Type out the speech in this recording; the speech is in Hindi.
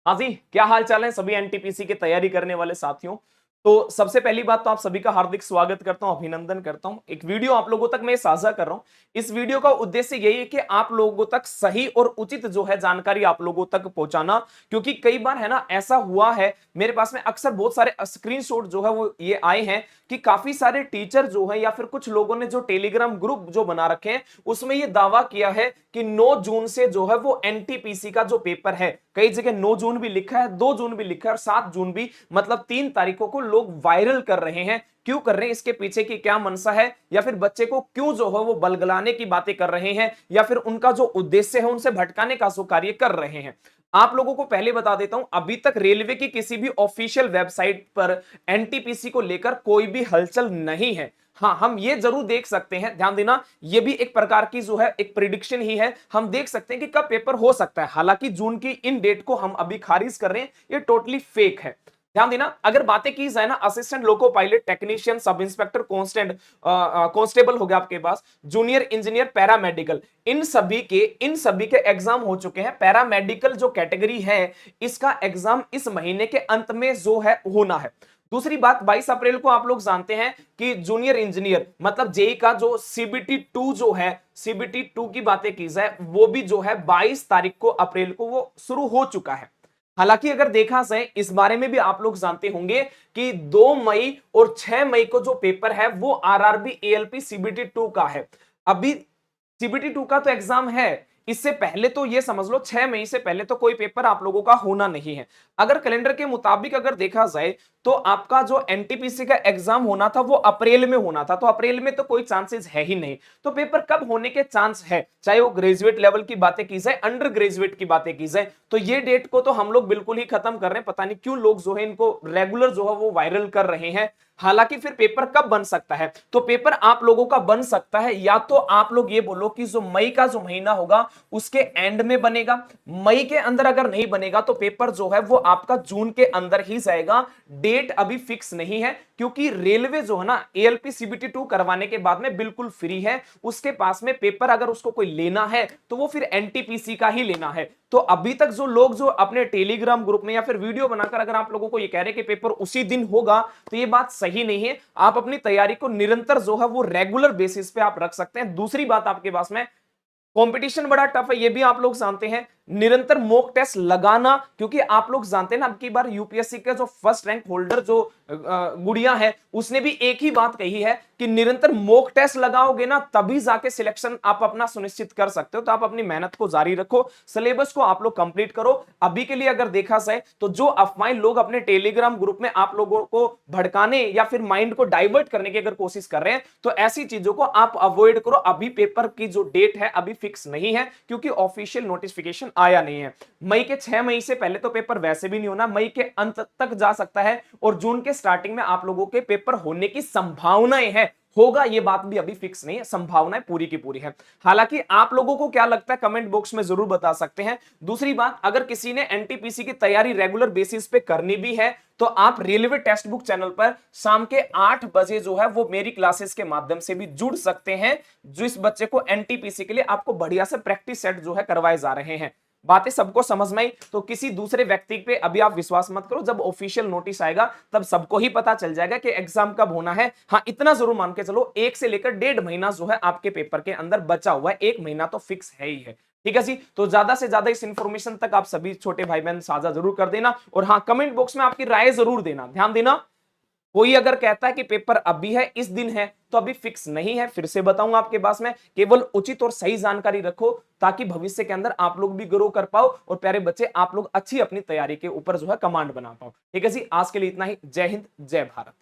हाँ जी, क्या हाल चाल है सभी एनटीपीसी की तैयारी करने वाले साथियों। तो सबसे पहली बात तो आप सभी का हार्दिक स्वागत करता हूं, अभिनंदन करता हूं। एक वीडियो आप लोगों तक मैं साझा कर रहा हूं। इस वीडियो का उद्देश्य यही है कि आप लोगों तक सही और उचित जो है जानकारी आप लोगों तक पहुंचाना, क्योंकि कई बार है ना ऐसा हुआ है, मेरे पास में अक्सर बहुत सारे स्क्रीनशॉट जो है वो ये आए हैं कि काफी सारे टीचर जो है या फिर कुछ लोगों ने जो टेलीग्राम ग्रुप जो बना रखे हैं उसमें ये दावा किया है कि 9 जून से जो है वो एनटीपीसी का जो पेपर है, कई जगह 9 जून भी लिखा है, 2 जून भी लिखा है और 7 जून भी, मतलब 3 तारीखों को लोग वायरल कर रहे हैं। क्यों कर रहे हैं, इसके पीछे की क्या मंशा है, या फिर बच्चे को क्यों जो है वो बलगलाने की बातें कर रहे हैं, या फिर उनका जो उद्देश्य है उनसे भटकाने का जो कार्य कर रहे हैं। आप लोगों को पहले बता देता हूं, अभी तक रेलवे की किसी भी ऑफिशियल वेबसाइट पर एनटीपीसी को लेकर कोई भी हलचल नहीं है। हाँ, हम ये जरूर देख सकते हैं, ध्यान देना, ये भी एक प्रकार की जो है एक प्रिडिक्शन ही है। हम देख सकते हैं कि कब पेपर हो सकता है, हालांकि जून की इन डेट को हम अभी खारिज कर रहे हैं, ये टोटली फेक है। ध्यान देना, अगर बातें की जाए ना, assistant loco pilot, technician, sub inspector, constable हो गया आपके पास, जूनियर इंजीनियर, पैरामेडिकल, इन सभी के एग्जाम हो चुके हैं। पैरामेडिकल जो कैटेगरी है, इसका एग्जाम इस महीने के अंत में जो है होना है। दूसरी बात, 22 अप्रैल को आप लोग जानते हैं कि जूनियर इंजीनियर मतलब जेई का जो सीबीटी 2 जो है, सीबीटी 2 की बातें की जाए, वो भी जो है 22 तारीख को अप्रैल को वो शुरू हो चुका है। हालांकि अगर देखा जाए, इस बारे में भी आप लोग जानते होंगे कि 2 मई और 6 मई को जो पेपर है वो आरआरबी एएलपी सीबीटी 2 का है। अभी सीबीटी 2 का तो एग्जाम है, इससे पहले तो ये समझ लो 6 मई से पहले तो कोई पेपर आप लोगों का होना नहीं है। अगर कैलेंडर के मुताबिक अगर देखा जाए तो आपका जो एनटीपीसी का एग्जाम होना था वो अप्रैल में होना था, तो अप्रैल में तो कोई चांसेस है ही नहीं। तो पेपर कब होने के चांस है, चाहे वो ग्रेजुएट लेवल की बातें की जाए, अंडर ग्रेजुएट की बातें की जाए, तो ये डेट को तो हम लोग बिल्कुल ही खत्म कर रहे हैं। पता नहीं क्यों लोग जो है इनको रेगुलर जो है वो वायरल कर रहे हैं। हालांकि फिर पेपर कब बन सकता है, तो पेपर आप लोगों का बन सकता है, या तो आप लोग ये बोलो कि जो मई का जो महीना होगा उसके एंड में बनेगा। मई के अंदर अगर नहीं बनेगा तो पेपर जो है वो आपका जून के अंदर ही जाएगा। डेट अभी फिक्स नहीं है, क्योंकि रेलवे जो है ना एएलपी सीबीटी 2 करवाने के बाद में बिल्कुल फ्री है। उसके पास में पेपर अगर उसको कोई लेना है तो वो फिर एनटीपीसी का ही लेना है। तो अभी तक जो लोग जो अपने टेलीग्राम ग्रुप में या फिर वीडियो बनाकर अगर आप लोगों को ये कह रहे हैं कि पेपर उसी दिन होगा, तो ये बात सही नहीं है। आप अपनी तैयारी को निरंतर जो है वो रेगुलर बेसिस पे आप रख सकते हैं। दूसरी बात, आपके पास में कंपटीशन बड़ा टफ है, ये भी आप लोग जानते हैं। निरंतर मॉक टेस्ट लगाना, क्योंकि आप लोग जानते हैं ना, अब की बार यूपीएससी का जो फर्स्ट रैंक होल्डर जो गुड़िया है, उसने भी एक ही बात कही है कि निरंतर मॉक टेस्ट लगाओगे ना तभी जाके सिलेक्शन आप अपना सुनिश्चित कर सकते हो। तो आप अपनी मेहनत को जारी रखो, सिलेबस को आप लोग कंप्लीट करो। अभी के लिए अगर देखा जाए तो जो अफवाहें लोग अपने टेलीग्राम ग्रुप में आप लोगों को भड़काने या फिर माइंड को डाइवर्ट करने की अगर कोशिश कर रहे हैं, तो ऐसी चीजों को आप अवॉइड करो। अभी पेपर की जो डेट है अभी फिक्स नहीं है, क्योंकि ऑफिशियल नोटिफिकेशन आया नहीं है। मई के 6 मई से पहले तो पेपर वैसे भी नहीं होना, मई के अंत तक जा सकता है और जून के स्टार्टिंग में आप लोगों के पेपर होने की संभावनाएं हैं। होगा ये बात भी अभी फिक्स नहीं है, संभावनाएं पूरी की पूरी है। हालांकि आप लोगों को क्या लगता है कमेंट बॉक्स में जरूर बता सकते हैं। दूसरी बात, अगर किसी ने एनटीपीसी की तैयारी रेगुलर बेसिस पे करनी भी है तो आप रेलवे टेक्स्ट बुक चैनल पर शाम के 8 बजे जो है वो मेरी क्लासेस के माध्यम से भी जुड़ सकते हैं, जो इस बच्चे को एनटीपीसी के लिए आपको बढ़िया से प्रैक्टिस सेट जो है करवाए जा रहे हैं। बातें सबको समझ में आई, तो किसी दूसरे व्यक्ति पे अभी आप विश्वास मत करो। जब ऑफिशियल नोटिस आएगा तब सबको ही पता चल जाएगा कि एग्जाम कब होना है। हाँ, इतना जरूर मान के चलो, 1 से लेकर 1.5 महीना जो है आपके पेपर के अंदर बचा हुआ है, 1 महीना तो फिक्स है ही है। ठीक है जी, तो ज्यादा से ज्यादा इस इंफॉर्मेशन तक आप सभी छोटे भाई बहन साझा जरूर कर देना, और हाँ, कमेंट बॉक्स में आपकी राय जरूर देना। ध्यान देना, कोई अगर कहता है कि पेपर अभी है, इस दिन है, तो अभी फिक्स नहीं है। फिर से बताऊंगा आपके पास में, केवल उचित और सही जानकारी रखो, ताकि भविष्य के अंदर आप लोग भी ग्रो कर पाओ और प्यारे बच्चे आप लोग अच्छी अपनी तैयारी के ऊपर जो है कमांड बना पाओ। ठीक है जी, आज के लिए इतना ही। जय हिंद, जय भारत।